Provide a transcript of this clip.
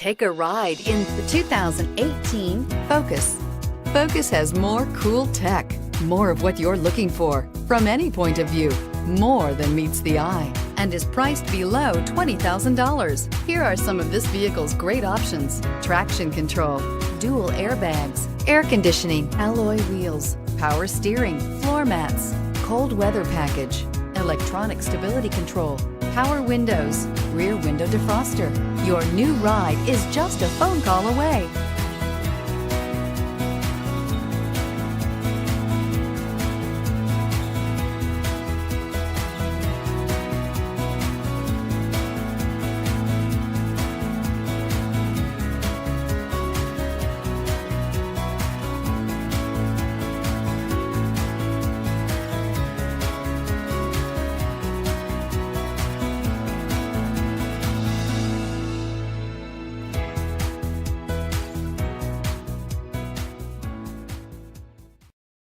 Take a ride in the 2018 Focus. Focus has more cool tech, more of what you're looking for from any point of view, more than meets the eye, and is priced below $20,000. Here are some of this vehicle's great options: traction control, dual airbags, air conditioning, alloy wheels, power steering, floor mats, cold weather package, electronic stability control, power windows, rear window defroster. Your new ride is just a phone call away.